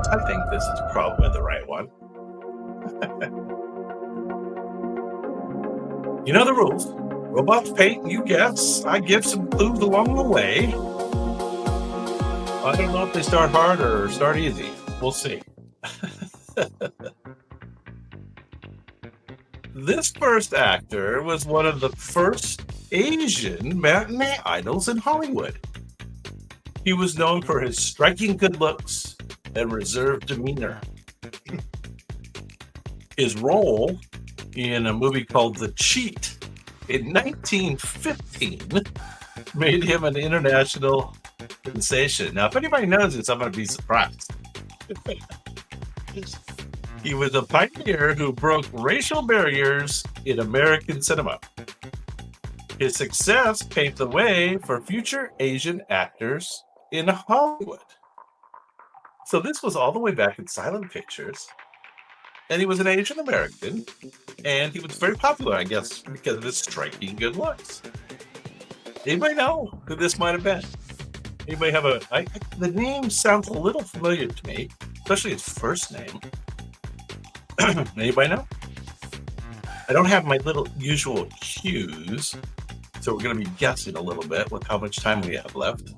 I think this is probably the right one. You know the rules. Robots paint, you guess. I give some clues along the way. I don't know if they start hard or start easy. We'll see. This first actor was one of the first Asian matinee idols in Hollywood. He was known for his striking good looks and reserved demeanor. His role in a movie called The Cheat in 1915 made him an international sensation. Now, if anybody knows this, I'm going to be surprised. He was a pioneer who broke racial barriers in American cinema. His success paved the way for future Asian actors in Hollywood. So this was all the way back in silent pictures. And he was an Asian American. And he was very popular, I guess, because of his striking good looks. Anybody know who this might have been? Anybody have the name sounds a little familiar to me, especially his first name. Anybody know? I don't have my little usual cues, so we're going to be guessing a little bit with how much time we have left.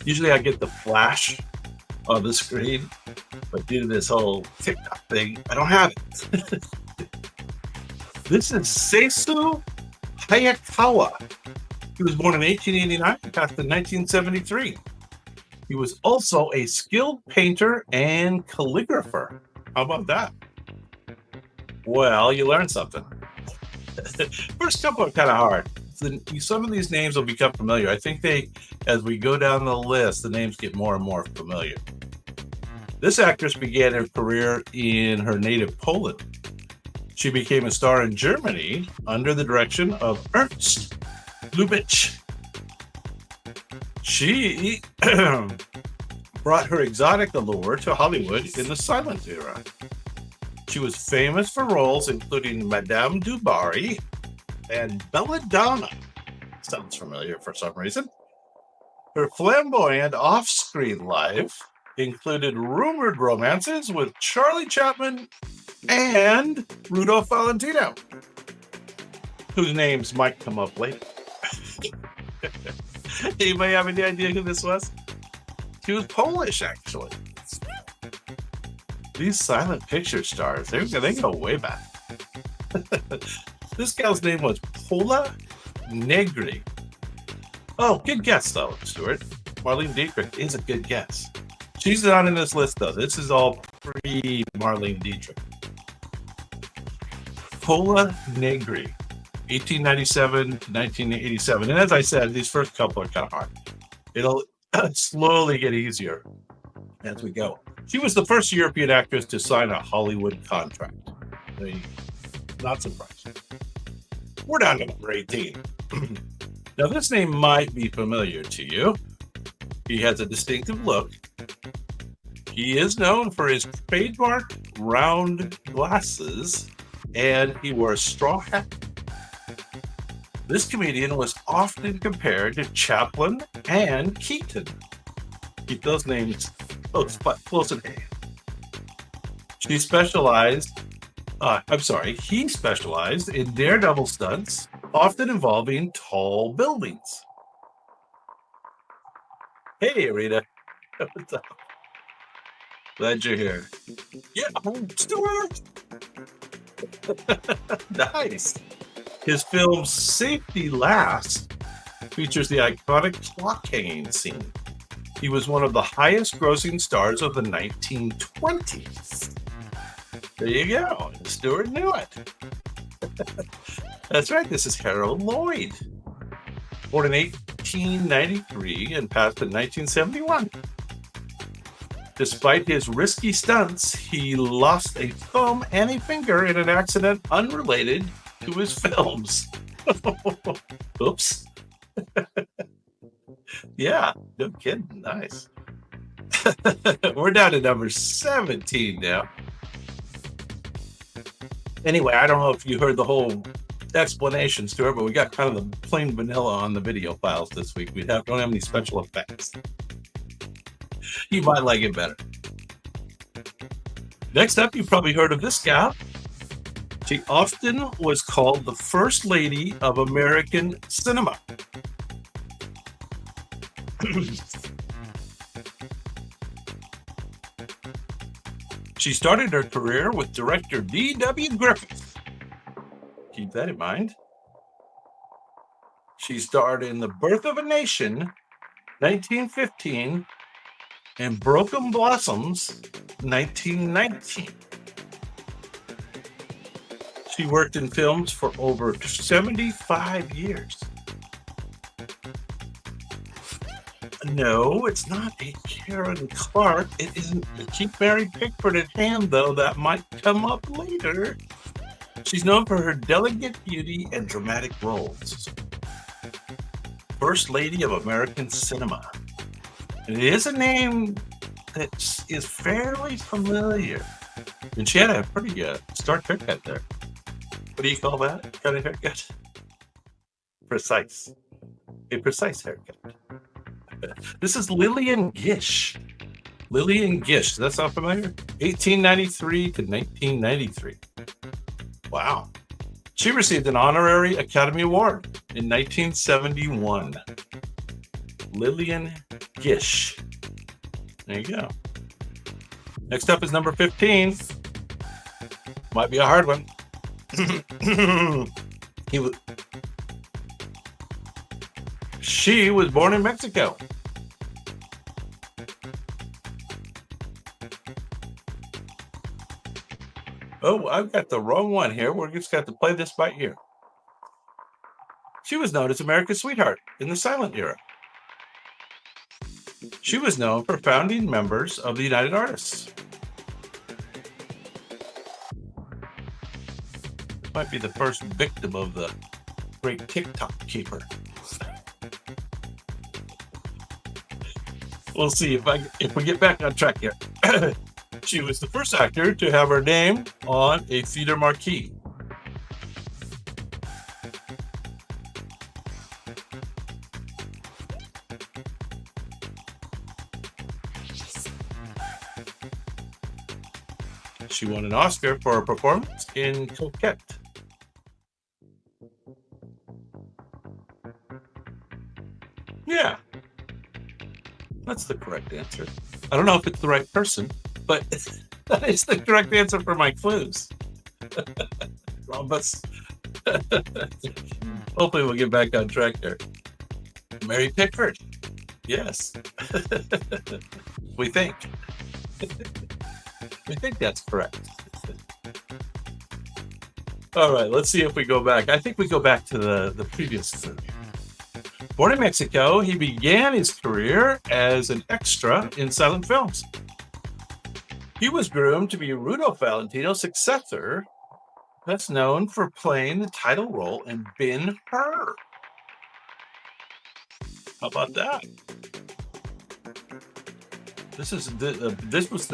Usually I get the flash on the screen, but due to this whole TikTok thing, I don't have it. This is Seisu Hayakawa. He was born in 1889 and passed in 1973. He was also a skilled painter and calligrapher. How about that? Well, you learned something. First couple are kind of hard. Some of these names will become familiar. I think as we go down the list, the names get more and more familiar. This actress began her career in her native Poland. She became a star in Germany under the direction of Ernst Lubitsch. She brought her exotic allure to Hollywood in the silent era. She was famous for roles including Madame du Barry and Belladonna. Sounds familiar for some reason. Her flamboyant off-screen life included rumored romances with Charlie Chaplin and Rudolph Valentino, whose names might come up later. Anybody have any idea who this was? She was Polish, actually. These silent picture stars, they go way back. This gal's name was Pola Negri. Oh, good guess, though, Stuart. Marlene Dietrich is a good guess. She's not in this list, though. This is all pre-Marlene Dietrich. Pola Negri, 1897 to 1987. And as I said, these first couple are kind of hard. It'll slowly get easier as we go. She was the first European actress to sign a Hollywood contract. Not surprising. We're down to number 18. Now, this name might be familiar to you. He has a distinctive look. He is known for his trademark round glasses, and he wore a straw hat. This comedian was often compared to Chaplin and Keaton. Keep those names close at hand. He specialized in daredevil stunts, often involving tall buildings. Hey, Rita. What's up? Glad you're here. Yeah, Stuart. Nice. His film Safety Last features the iconic clock hanging scene. He was one of the highest grossing stars of the 1920s. There you go. Stuart knew it. That's right. This is Harold Lloyd. Born in 1893 and passed in 1971. Despite his risky stunts, he lost a thumb and a finger in an accident unrelated to his films. Oops. Yeah, no kidding. Nice. We're down to number 17 now. Anyway, I don't know if you heard the whole explanation, Stuart, but we got kind of the plain vanilla on the video files this week. Don't have any special effects. You might like it better. Next up, you've probably heard of this gal. She often was called the First Lady of American cinema. She started her career with director D.W. Griffith. Keep that in mind. She starred in The Birth of a Nation, 1915, and Broken Blossoms, 1919. She worked in films for over 75 years. No, it's not a Karen Clark. It isn't. Keep Mary Pickford at hand, though. That might come up later. She's known for her delicate beauty and dramatic roles. First Lady of American Cinema. And it is a name that is fairly familiar. And she had a pretty stark haircut there. What do you call that kind of haircut? Precise. A precise haircut. This is Lillian Gish. Lillian Gish. Does that sound familiar? 1893 to 1993. Wow. She received an honorary Academy Award in 1971. Lillian Gish. There you go. Next up is number 15. Might be a hard one. She was born in Mexico. Oh, I've got the wrong one here. We're just got to play this by ear. She was known as America's sweetheart in the silent era. She was known for founding members of the United Artists. Might be the first victim of the great TikTok keeper. We'll see if we get back on track here. She was the first actor to have her name on a theater marquee. She won an Oscar for her performance in Coquette. Yeah, that's the correct answer. I don't know if it's the right person, but that is the correct answer for my clues. Rhombus. Hopefully we'll get back on track there. Mary Pickford. Yes. We think. We think that's correct. All right, let's see if we go back. I think we go back to the previous clue. Born in Mexico, he began his career as an extra in silent films. He was groomed to be Rudolph Valentino's successor, that's known for playing the title role in Ben-Hur. How about that? This was the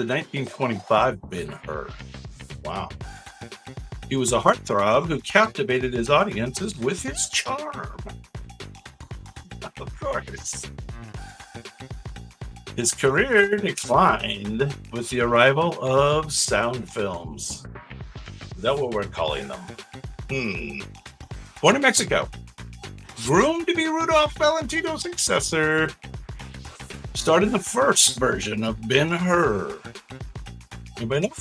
1925 Ben-Hur. Wow. He was a heartthrob who captivated his audiences with his charm. Of course. His career declined with the arrival of sound films. Is that what we're calling them? Born in Mexico. Groomed to be Rudolph Valentino's successor. Starred in the first version of Ben-Hur. Anybody know?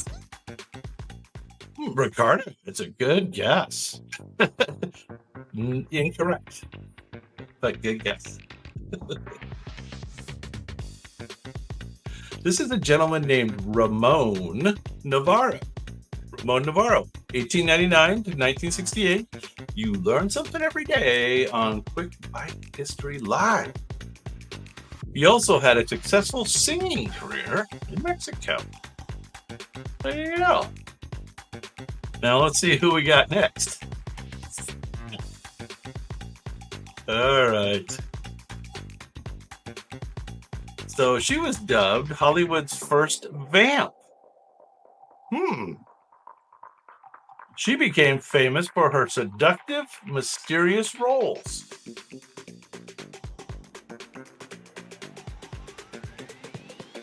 Ricardo. It's a good guess. Incorrect. But good guess. This is a gentleman named Ramon Navarro. Ramon Navarro, 1899 to 1968. You learn something every day on Quick Bite History Live. He also had a successful singing career in Mexico. There you go. Now let's see who we got next. All right. So she was dubbed Hollywood's first vamp. She became famous for her seductive, mysterious roles.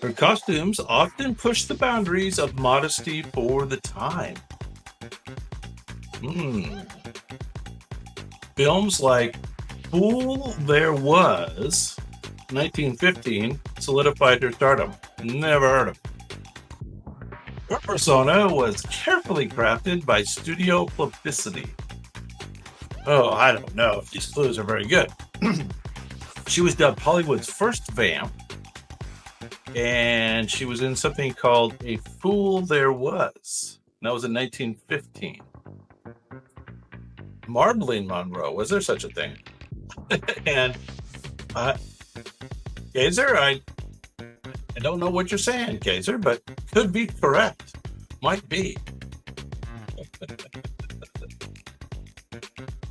Her costumes often push the boundaries of modesty for the time. Films like Fool There Was, 1915, solidified her stardom. Never heard of her. Her persona was carefully crafted by studio publicity. Oh, I don't know if these clues are very good. She was dubbed Hollywood's first vamp, and she was in something called A Fool There Was. And that was in 1915. Marilyn Monroe, was there such a thing? And Gazer, I don't know what you're saying, Gazer, but could be correct. Might be.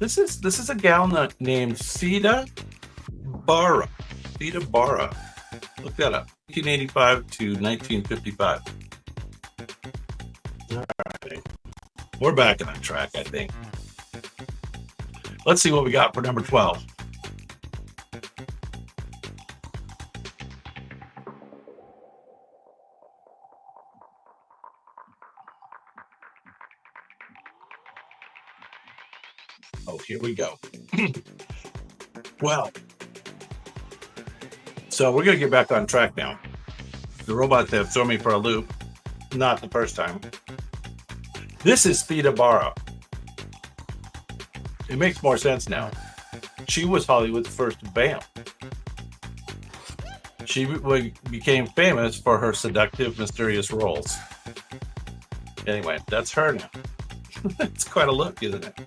This is a gal named Theda Bara. Theda Bara. Look that up. 1985 to 1955. All right. We're back on track, I think. Let's see what we got for number 12. Oh, here we go. Well, so we're going to get back on track now. The robots have thrown me for a loop. Not the first time. This is Theda Bara. It makes more sense now. She was Hollywood's first vamp. She became famous for her seductive, mysterious roles. Anyway, that's her now. It's quite a look, isn't it?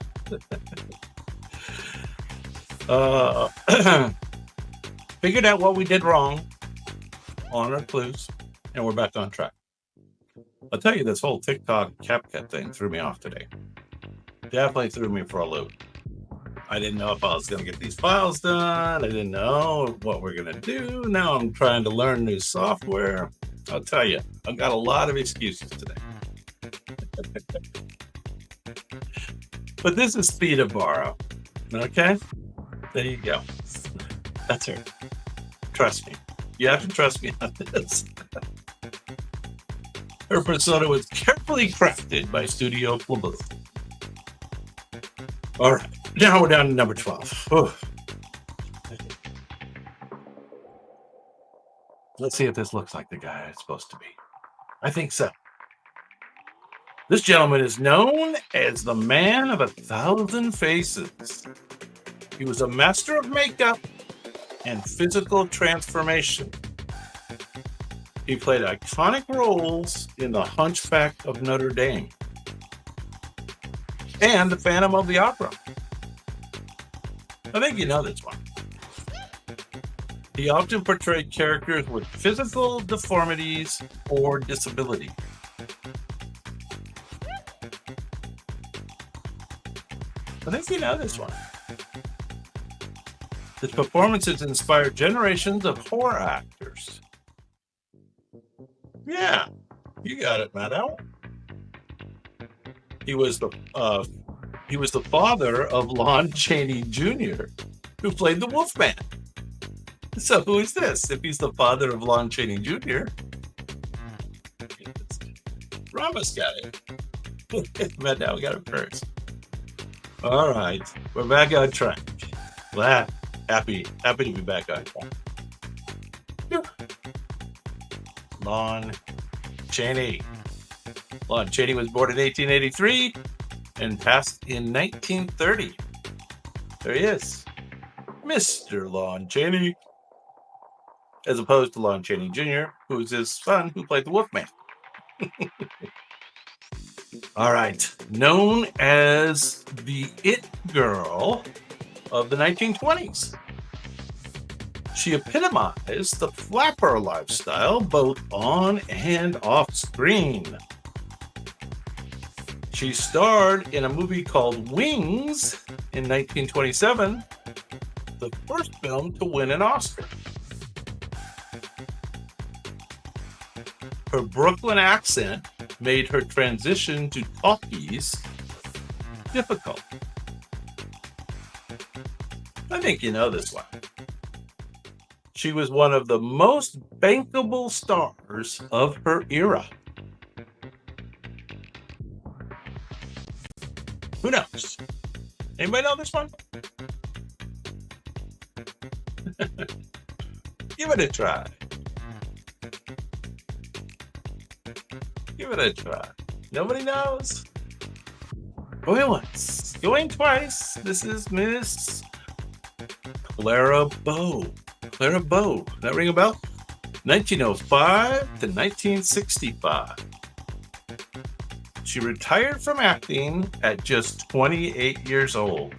Figured out what we did wrong on our clues, and we're back on track. I'll tell you, this whole TikTok CapCut thing threw me off today. Definitely threw me for a loop. I didn't know if I was going to get these files done. I didn't know what we're going to do. Now I'm trying to learn new software. I'll tell you, I've got a lot of excuses today. But this is Theda Bara. Okay? There you go. That's her. Trust me. You have to trust me on this. Her persona was carefully crafted by studio publicity. All right. Now we're down to number 12. Oh. Let's see if this looks like the guy it's supposed to be. I think so. This gentleman is known as the man of 1,000 faces. He was a master of makeup and physical transformation. He played iconic roles in The Hunchback of Notre Dame and The Phantom of the Opera. I think you know this one. He often portrayed characters with physical deformities or disability. I think you know this one. His performances inspired generations of horror actors. Yeah, you got it, Maddow. He was the father of Lon Chaney Jr., who played the Wolfman. So who is this? If he's the father of Lon Chaney Jr., Ramos got it. Maddow got it first. All right, we're back on track. Glad, happy to be back on track. Lon Chaney. Lon Chaney was born in 1883 and passed in 1930. There he is, Mr. Lon Chaney, as opposed to Lon Chaney Jr., who's his son, who played the Wolfman. All right, known as the It Girl of the 1920s. She epitomized the flapper lifestyle both on and off screen. She starred in a movie called Wings in 1927, the first film to win an Oscar. Her Brooklyn accent made her transition to talkies difficult. I think you know this one. She was one of the most bankable stars of her era. Who knows? Anybody know this one? Give it a try. Give it a try. Nobody knows? Going once, going twice. This is Miss Clara Bow. Clara Bow. Does that ring a bell? 1905 to 1965. She retired from acting at just 28 years old.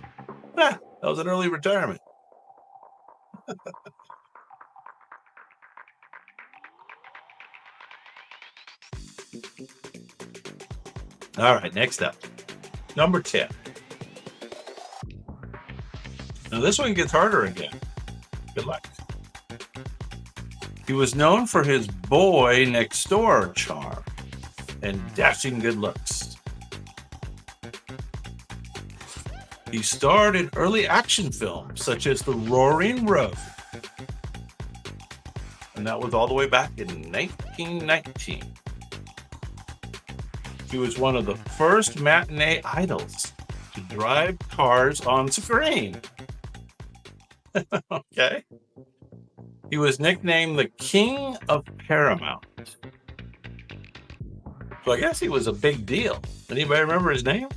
That was an early retirement. All right, next up. Number 10. Now this one gets harder again. Good luck. He was known for his boy next door charm and dashing good looks. He starred in early action films such as The Roaring Road, and that was all the way back in 1919. He was one of the first matinee idols to drive cars on screen. Okay. He was nicknamed the King of Paramount. So I guess he was a big deal. Anybody remember his name?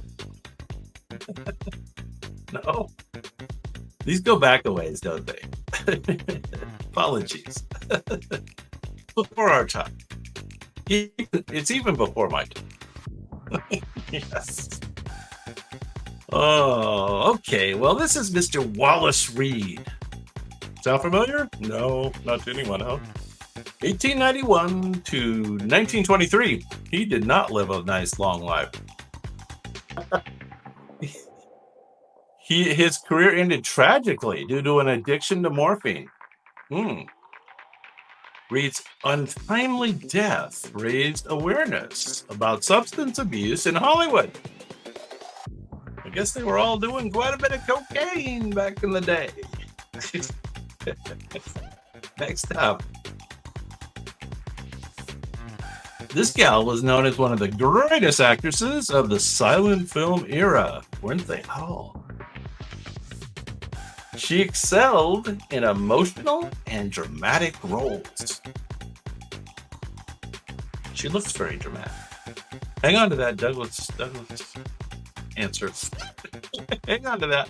No? These go back a ways, don't they? Apologies. Before our time. It's even before my time. Yes. Oh, okay. Well, this is Mr. Wallace Reed. Sound familiar? No, not to anyone else. 1891 to 1923. He did not live a nice long life. His career ended tragically due to an addiction to morphine. Reed's untimely death raised awareness about substance abuse in Hollywood. I guess they were all doing quite a bit of cocaine back in the day. Next up. This gal was known as one of the greatest actresses of the silent film era, weren't they all? She excelled in emotional and dramatic roles. She looks very dramatic. Hang on to that, Douglas answer. Hang on to that.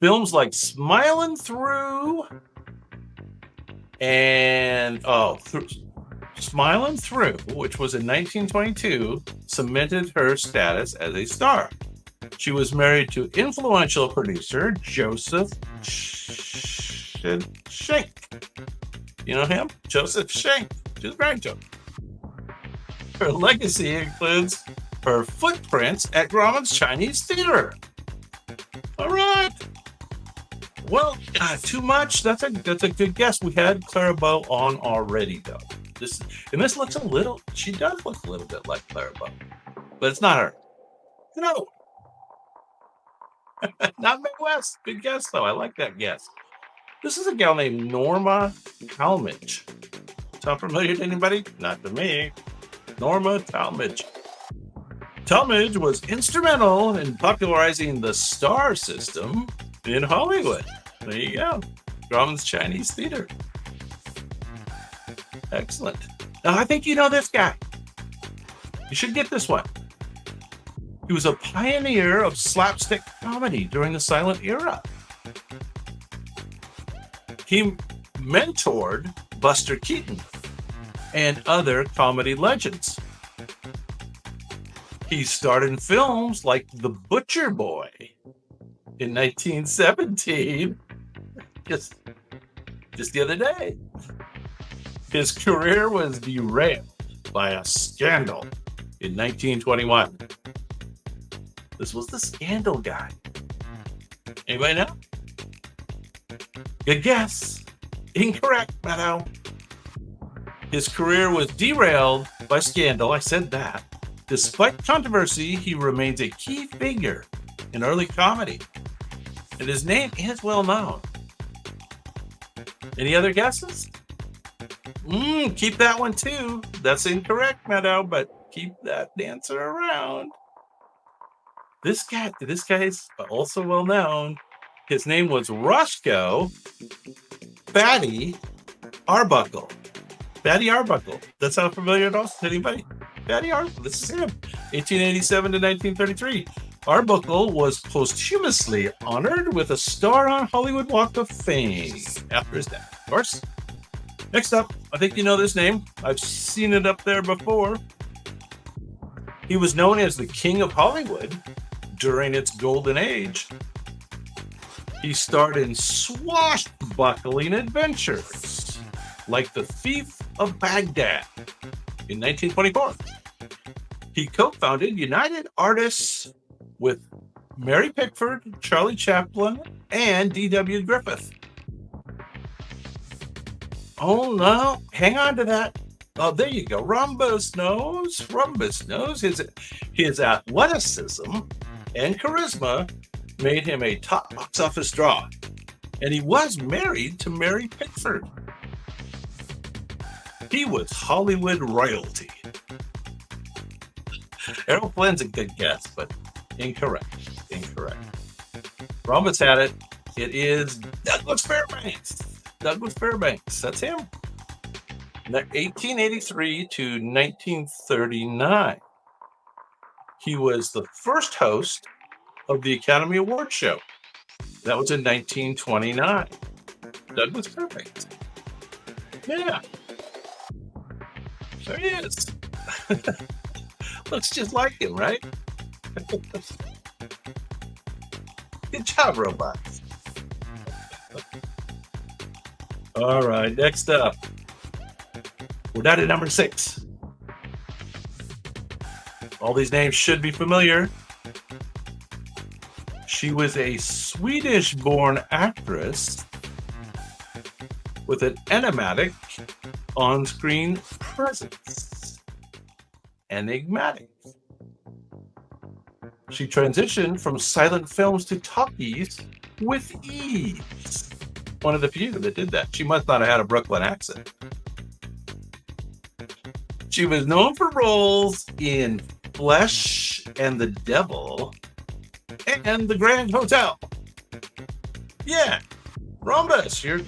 Films like Smiling Through and Smiling Through, which was in 1922, cemented her status as a star. She was married to influential producer Joseph Schenck. You know him? Joseph Schenck. She's married to him. Her legacy includes her footprints at Grauman's Chinese Theater. All right. Well, too much. That's a good guess. We had Clara Bow on already, though. This looks a little. She does look a little bit like Clara Bow, but it's not her. No. Not Midwest. Good guess, though. I like that guess. This is a gal named Norma Talmadge. Sound familiar to anybody? Not to me. Norma Talmadge. Talmadge was instrumental in popularizing the star system in Hollywood. There you go. Grauman's Chinese Theater. Excellent. Now, I think you know this guy. You should get this one. He was a pioneer of slapstick comedy during the silent era. He mentored Buster Keaton and other comedy legends. He starred in films like The Butcher Boy in 1917, just the other day. His career was derailed by a scandal in 1921. This was the scandal guy. Anybody know? Good guess. Incorrect, Meadow. His career was derailed by scandal. I said that. Despite controversy, he remains a key figure in early comedy, and his name is well known. Any other guesses? Keep that one too. That's incorrect, Meadow, but keep that dancer around. This guy is also well known. His name was Roscoe Fatty Arbuckle. Fatty Arbuckle. That sound familiar at all to anybody? Fatty Arbuckle. This is him. 1887 to 1933. Arbuckle was posthumously honored with a star on Hollywood Walk of Fame after his death, of course. Next up, I think you know this name. I've seen it up there before. He was known as the King of Hollywood during its golden age. He starred in swashbuckling adventures like The Thief of Baghdad in 1924. He co-founded United Artists with Mary Pickford, Charlie Chaplin, and D.W. Griffith. Oh no, hang on to that. Oh, there you go. Rhombus knows his athleticism and charisma made him a top box office draw. And he was married to Mary Pickford. He was Hollywood royalty. Errol Flynn's a good guess, but incorrect. Rhombus had it. It is Douglas Fairbanks. That's him. 1883 to 1939. He was the first host of the Academy Award show. That was in 1929. Douglas Fairbanks. Yeah. There he is. Looks just like him, right? Good job, robots. All right, next up. We're down to number 6. All these names should be familiar. She was a Swedish-born actress with an enigmatic on-screen presence. Enigmatic. She transitioned from silent films to talkies with ease. One of the few that did that. She must not have had a Brooklyn accent. She was known for roles in Flesh and the Devil and The Grand Hotel. Yeah, Rhombus, you're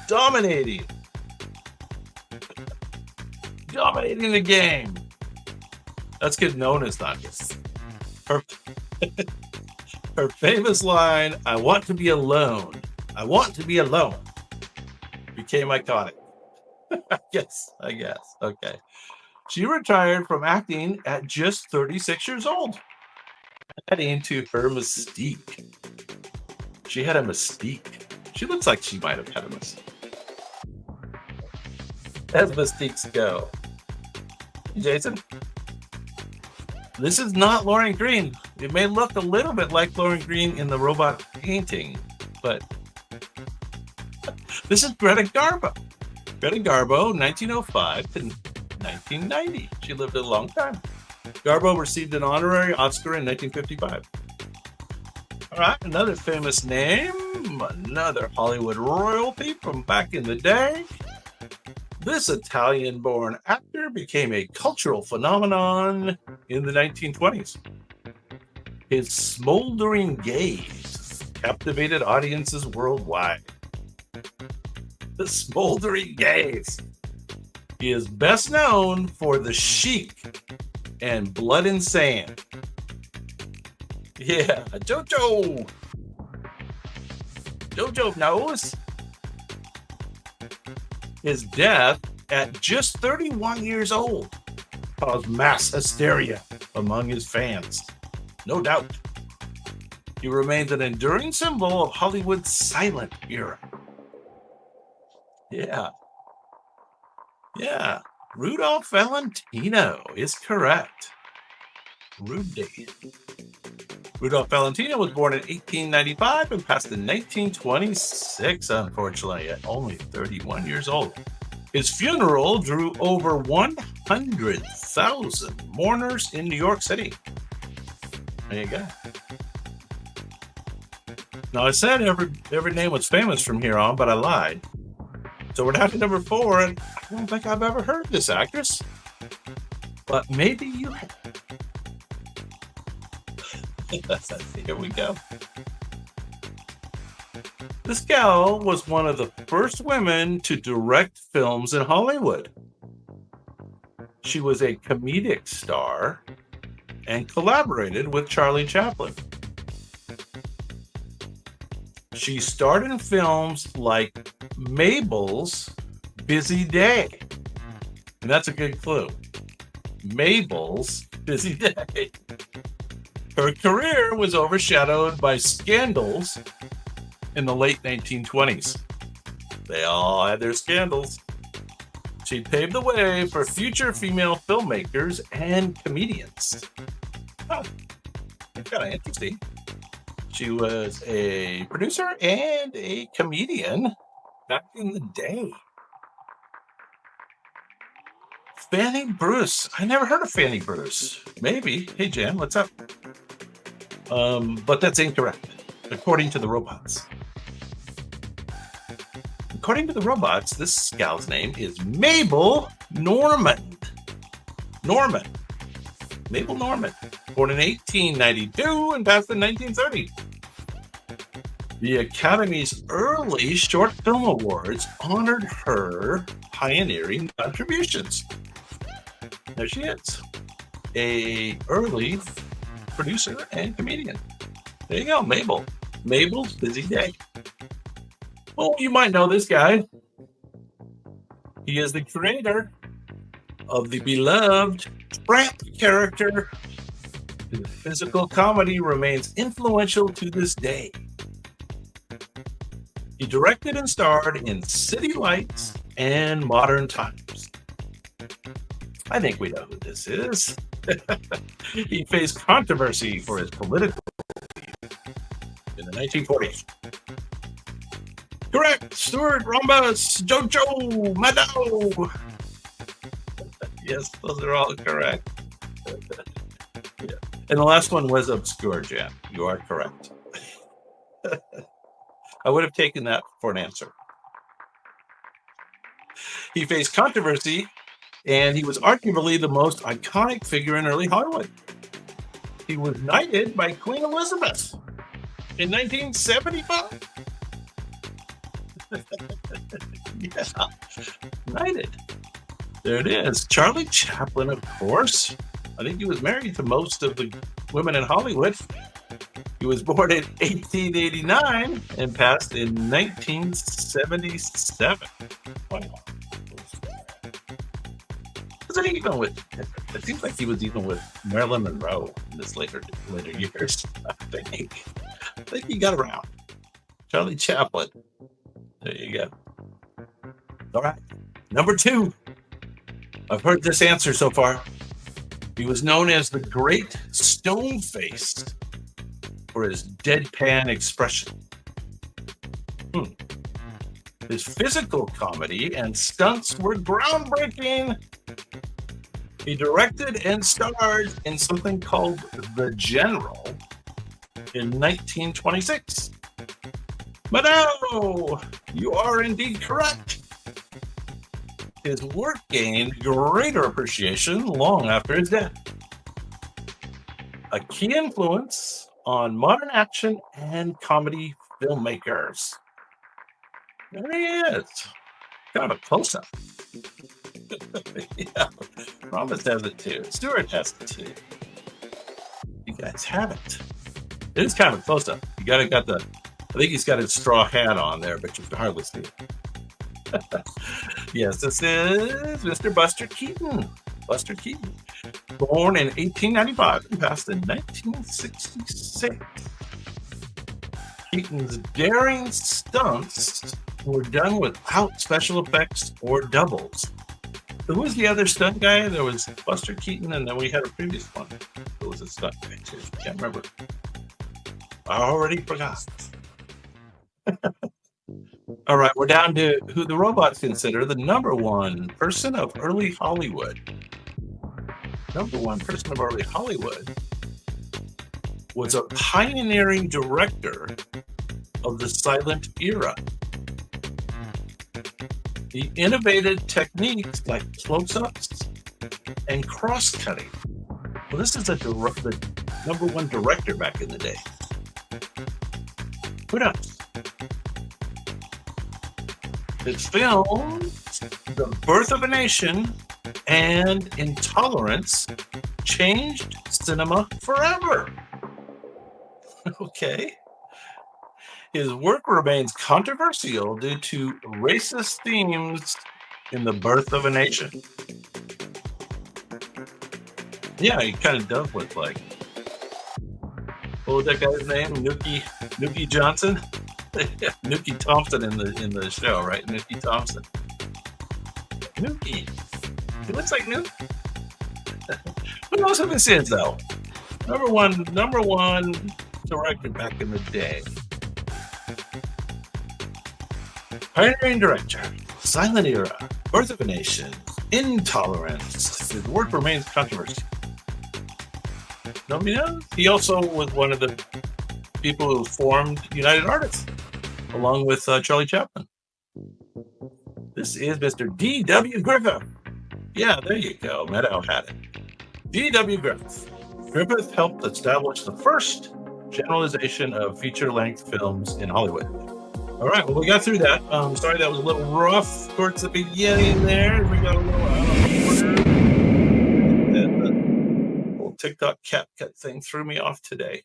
dominating the game. That's good known as not just. Her famous line, I want to be alone, became iconic. I guess. Okay. She retired from acting at just 36 years old. Adding to her mystique. She had a mystique. She looks like she might have had a mystique. As mystiques go. Jason? This is not Lauren Green. It may look a little bit like Lauren Green in the robot painting, but this is GretaGarbo. GretaGarbo, 1905 to 1990. She lived a long time. Garbo received an honorary Oscar in 1955. All right, another famous name, another Hollywood royalty from back in the day. This Italian-born actor became a cultural phenomenon in the 1920s. His smoldering gaze captivated audiences worldwide. The smoldering gaze. He is best known for The Sheik and Blood and Sand. Yeah, Jojo knows. His death at just 31 years old caused mass hysteria among his fans. No doubt. He remains an enduring symbol of Hollywood's silent era. Yeah. Rudolph Valentino is correct. Rudy. Rudolph Valentino was born in 1895 and passed in 1926, unfortunately, at only 31 years old. His funeral drew over 100,000 mourners in New York City. There you go. Now, I said every name was famous from here on, but I lied. So we're down to number 4, and I don't think I've ever heard of this actress, but maybe you have. Here we go. This gal was one of the first women to direct films in Hollywood. She was a comedic star and collaborated with Charlie Chaplin. She starred in films like Mabel's Busy Day. And that's a good clue. Mabel's Busy Day. Her career was overshadowed by scandals in the late 1920s. They all had their scandals. She paved the way for future female filmmakers and comedians. Huh. That's kind of interesting. She was a producer and a comedian back in the day. Fanny Bruce. I never heard of Fanny Bruce. Maybe. Hey, Jan, what's up? But that's incorrect, according to the robots. According to the robots, this gal's name is Mabel Normand. Mabel Normand, born in 1892 and passed in 1930. The Academy's early short film awards honored her pioneering contributions. There she is, a early producer and comedian. There you go, Mabel. Mabel's Busy Day. Well, you might know this guy. He is the creator of the beloved Tramp character. His physical comedy remains influential to this day. He directed and starred in City Lights and Modern Times. I think we know who this is. He faced controversy for his political views in the 1940s. Correct! Stuart, Rhombus, Jojo, Mado. Yes, those are all correct. Yeah. And the last one was obscure, Jan. You are correct. I would have taken that for an answer. He faced controversy, and he was arguably the most iconic figure in early Hollywood. He was knighted by Queen Elizabeth in 1975. Yeah, knighted. There it is. Charlie Chaplin, of course. I think he was married to most of the women in Hollywood. He was born in 1889 and passed in 1977. Wow. Was he even with? It seems like he was even with Marilyn Monroe in his later years. I think he got around. Charlie Chaplin. There you go. All right. Number 2. I've heard this answer so far. He was known as the Great Stone Face for his deadpan expression. His physical comedy and stunts were groundbreaking. He directed and starred in something called The General in 1926. Mado, you are indeed correct. His work gained greater appreciation long after his death. A key influence on modern action and comedy filmmakers. There he is. Kind of a close-up. Yeah. Rhombus has it too. Stuart has it too. You guys have it. It is kind of a close-up. You got the. I think he's got his straw hat on there, but you can hardly see it. Yes, this is Mr. Buster Keaton. Buster Keaton, born in 1895 and passed in 1966. Keaton's daring stunts were done without special effects or doubles. Who was the other stunt guy? There was Buster Keaton, and then we had a previous one. There was a stunt guy too. Can't remember. I already forgot. All right, we're down to who the robots consider the number 1 person of early Hollywood. Number 1 person of early Hollywood was a pioneering director of the silent era. He innovated techniques like close-ups and cross-cutting. Well, this is the number one director back in the day. Who knows? His films, The Birth of a Nation and Intolerance, changed cinema forever. Okay. His work remains controversial due to racist themes in The Birth of a Nation. Yeah, he kind of does look like. What was that guy's name? Nuki Johnson? Nuki Thompson in the show, right? Nuki Thompson. Nuki. He looks like Nuki. Who knows who this is, though? Number one director back in the day. Pioneering director, Silent Era, Birth of a Nation, Intolerance. His work remains controversial. Nobody knows? He also was one of the people who formed United Artists, along with Charlie Chaplin. This is Mr. D.W. Griffith. Yeah, there you go. Meadow had it. D.W. Griffith. Griffith helped establish the first generalization of feature-length films in Hollywood. All right, well, we got through that. Sorry that was a little rough towards the beginning there. We got a little out of order. And the little TikTok CapCut thing threw me off today.